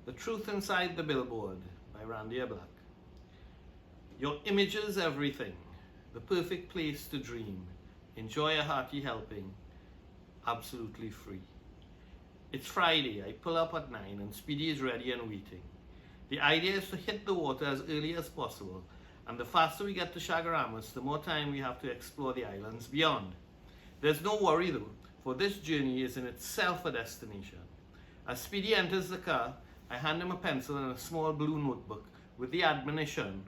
The Truth Inside the Billboard by Randy Ablack. Your image is everything. The perfect place to dream. Enjoy a hearty helping. Absolutely free. It's Friday. I pull up at 9 and Speedy is ready and waiting. The idea is to hit the water as early as possible, and the faster we get to Chaguaramas, the more time we have to explore the islands beyond. There's no worry though, for this journey is in itself a destination. As Speedy enters the car, I hand him a pencil and a small blue notebook with the admonition,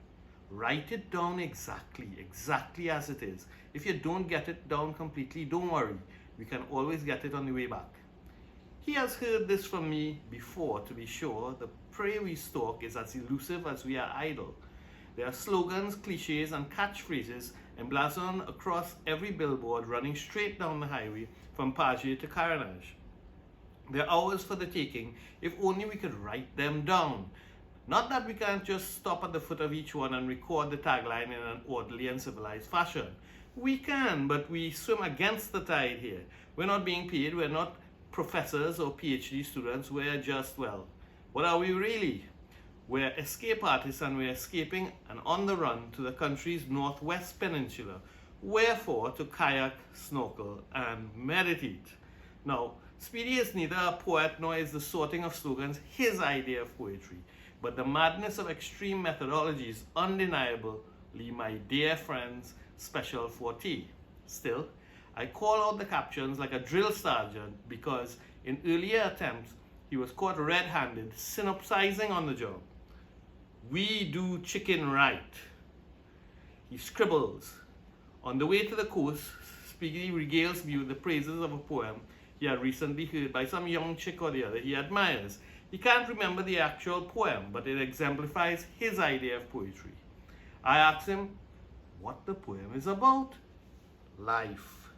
write it down exactly as it is. If you don't get it down completely, don't worry. We can always get it on the way back. He has heard this from me before, to be sure. The prey we stalk is as elusive as we are idle. There are slogans, cliches, and catchphrases emblazoned across every billboard running straight down the highway from Paget to Carenage. They're ours for the taking if only we could write them down. Not that we can't just stop at the foot of each one and record the tagline in an orderly and civilized fashion. We can, but we swim against the tide here. We're not being paid, we're not professors or PhD students, we're just, well, what are we really? We're escape artists and we're escaping and on the run to the country's northwest peninsula. Wherefore to kayak, snorkel, and meditate. Now, Speedy is neither a poet nor is the sorting of slogans his idea of poetry, but the madness of extreme methodology is undeniably my dear friend's special forte. Still, I call out the captions like a drill sergeant because in earlier attempts he was caught red-handed synopsizing on the job. We do chicken right. He scribbles. On the way to the coast, Speedy regales me with the praises of a poem he had recently heard by some young chick or the other he admires. He can't remember the actual poem, but it exemplifies his idea of poetry. I ask him what the poem is about. Life.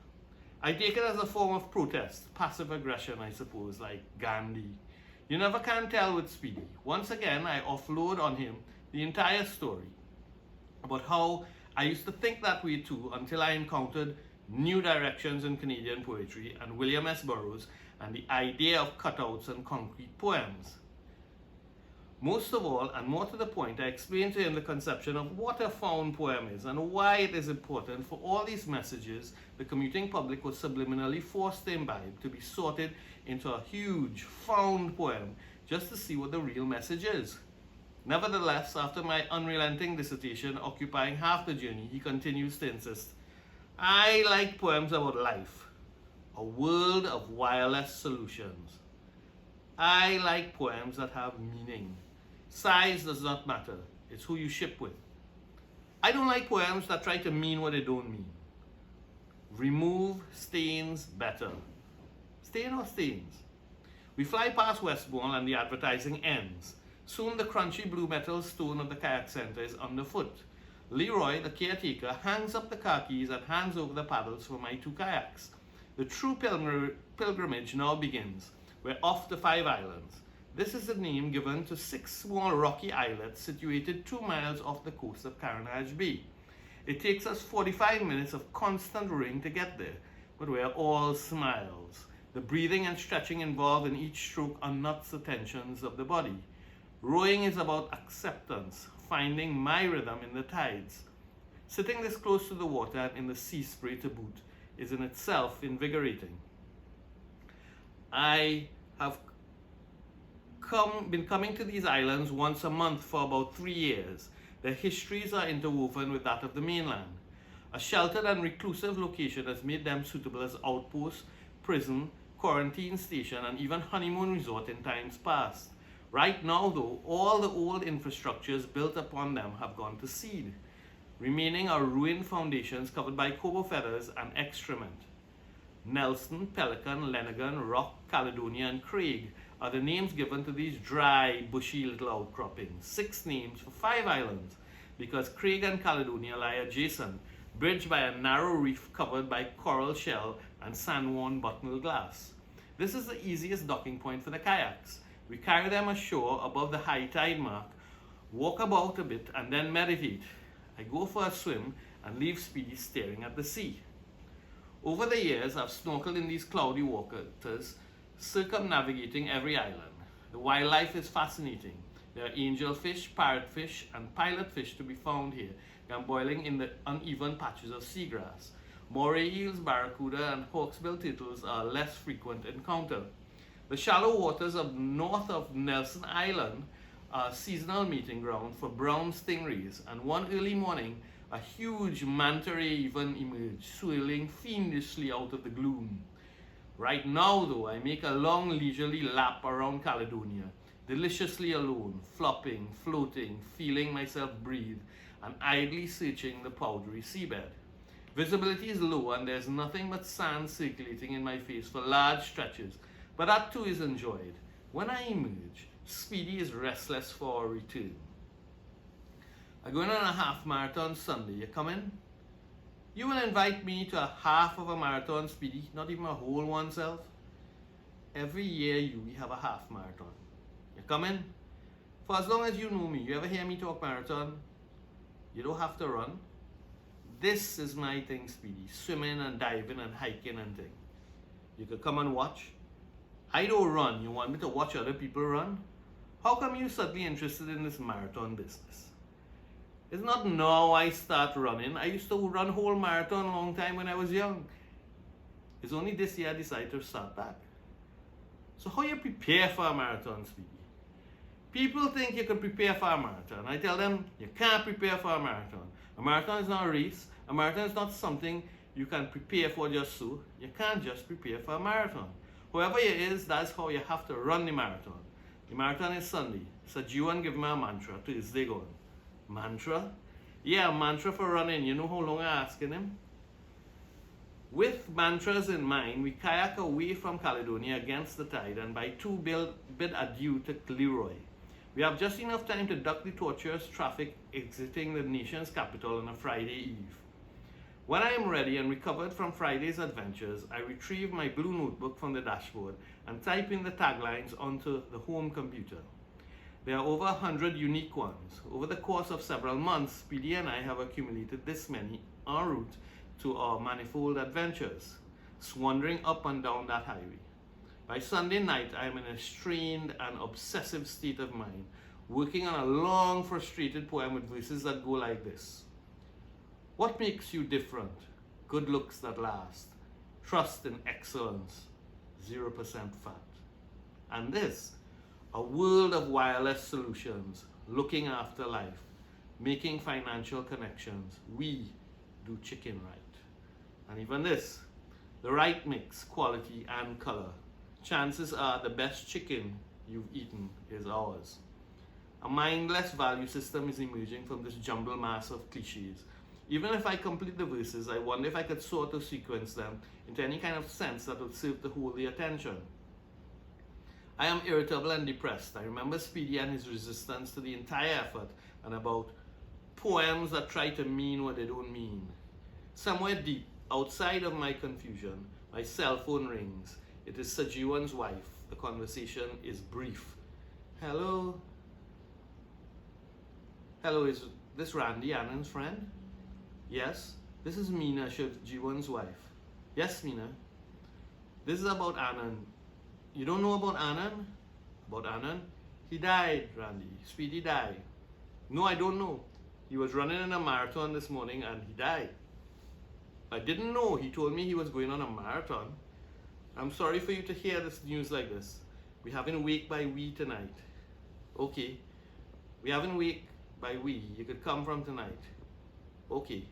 I take it as a form of protest, passive aggression, I suppose, like Gandhi. You never can tell with Speedy. Once again, I offload on him the entire story about how I used to think that way too until I encountered New Directions in Canadian Poetry and William S. Burroughs and the idea of cutouts and concrete poems. Most of all, and more to the point, I explained to him the conception of what a found poem is and why it is important for all these messages the commuting public was subliminally forced to imbibe to be sorted into a huge found poem just to see what the real message is. Nevertheless, after my unrelenting dissertation occupying half the journey, he continues to insist, I like poems about life, a world of wireless solutions. I like poems that have meaning. Size does not matter, it's who you ship with. I don't like poems that try to mean what they don't mean. Remove stains better. Stain or stains? We fly past Westbourne and the advertising ends. Soon the crunchy blue metal stone of the kayak center is underfoot. Leroy, the caretaker, hangs up the car keys and hands over the paddles for my two kayaks. The true pilgrimage now begins. We're off the 5 islands. This is the name given to 6 small rocky islets situated 2 miles off the coast of Carenage Bay. It takes us 45 minutes of constant rowing to get there, but we're all smiles. The breathing and stretching involved in each stroke unnuts the tensions of the body. Rowing is about acceptance, finding my rhythm in the tides. Sitting this close to the water and in the sea spray to boot is in itself invigorating. I have been coming to these islands once a month for about 3 years. Their histories are interwoven with that of the mainland. A sheltered and reclusive location has made them suitable as outpost, prison, quarantine station, and even honeymoon resort in times past. Right now, though, all the old infrastructures built upon them have gone to seed. Remaining are ruined foundations covered by cobo feathers and excrement. Nelson, Pelican, Lenigan, Rock, Caledonia, and Craig are the names given to these dry, bushy little outcroppings. 6 names for 5 islands, because Craig and Caledonia lie adjacent, bridged by a narrow reef covered by coral shell and sand-worn bottle glass. This is the easiest docking point for the kayaks. We carry them ashore above the high tide mark, walk about a bit, and then meditate. I go for a swim and leave Speedy staring at the sea. Over the years, I've snorkeled in these cloudy waters, circumnavigating every island. The wildlife is fascinating. There are angelfish, parrotfish, and pilotfish to be found here, gamboiling in the uneven patches of seagrass. Moray eels, barracuda, and hawksbill turtles are a less frequent encounter. The shallow waters of north of Nelson Island are a seasonal meeting ground for brown stingrays, and one early morning, a huge manta ray even emerged, swirling fiendishly out of the gloom. Right now, though, I make a long leisurely lap around Caledonia, deliciously alone, flopping, floating, feeling myself breathe, and idly searching the powdery seabed. Visibility is low and there's nothing but sand circulating in my face for large stretches, but that too is enjoyed. When I emerge, Speedy is restless for a return. I'm going on a half marathon Sunday. You coming? You will invite me to a half of a marathon, Speedy, not even a whole oneself. Every year we have a half marathon. You coming? For as long as you know me, you ever hear me talk marathon? You don't have to run. This is my thing, Speedy. Swimming and diving and hiking and thing. You could come and watch. I don't run. You want me to watch other people run? How come you suddenly interested in this marathon business? It's not now I start running. I used to run whole marathon a long time when I was young. It's only this year I decided to start back. So how you prepare for a marathon, Speedy? People think you can prepare for a marathon. I tell them you can't prepare for a marathon. A marathon is not a race. A marathon is not something you can prepare for just so. You can't just prepare for a marathon. Whoever you is, that's how you have to run the marathon. The marathon is Sunday. So Juan give me a mantra. Tuesday gone. Mantra? Yeah, a mantra for running. You know how long I'm asking him? With mantras in mind, we kayak away from Caledonia against the tide and by two bid adieu to Leroy. We have just enough time to duck the tortuous traffic exiting the nation's capital on a Friday eve. When I am ready and recovered from Friday's adventures, I retrieve my blue notebook from the dashboard and type in the taglines onto the home computer. There are over 100 unique ones. Over the course of several months, Speedy and I have accumulated this many en route to our manifold adventures, wandering up and down that highway. By Sunday night, I am in a strained and obsessive state of mind, working on a long, frustrated poem with verses that go like this. What makes you different? Good looks that last. Trust in excellence. 0% fat. And this, a world of wireless solutions, looking after life, making financial connections. We do chicken right. And even this, the right mix, quality and color. Chances are the best chicken you've eaten is ours. A mindless value system is emerging from this jumbled mass of cliches. Even if I complete the verses, I wonder if I could sort of sequence them into any kind of sense that would serve to hold the attention. I am irritable and depressed. I remember Speedy and his resistance to the entire effort and about poems that try to mean what they don't mean. Somewhere deep, outside of my confusion, my cell phone rings. It is Sajiwan's wife. The conversation is brief. Hello? Hello, is this Randy, Anand's friend? Yes, this is Meena, Sajiwan's wife. Yes, Meena. This is about Anand. You don't know about Anand? About Anand? He died, Randy. Speedy died. No, I don't know. He was running in a marathon this morning and he died. I didn't know. He told me he was going on a marathon. I'm sorry for you to hear this news like this. We're having wake by we tonight. Okay. We're having wake by we. You could come from tonight. Okay.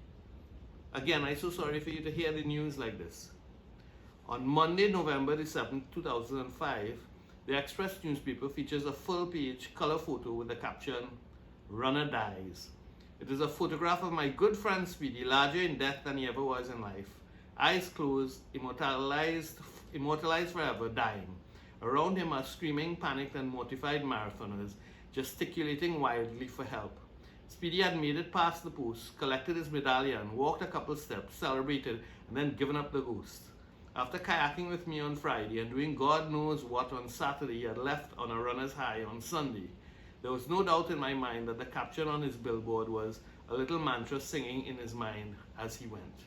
Again, I'm so sorry for you to hear the news like this. On Monday, November the 7th, 2005, the Express newspaper features a full-page color photo with the caption, "Runner Dies." It is a photograph of my good friend Speedy, larger in death than he ever was in life. Eyes closed, immortalized forever, dying. Around him are screaming, panicked and mortified marathoners, gesticulating wildly for help. Speedy had made it past the post, collected his medallion, walked a couple steps, celebrated, and then given up the ghost. After kayaking with me on Friday and doing God knows what on Saturday, he had left on a runner's high on Sunday. There was no doubt in my mind that the caption on his billboard was a little mantra singing in his mind as he went.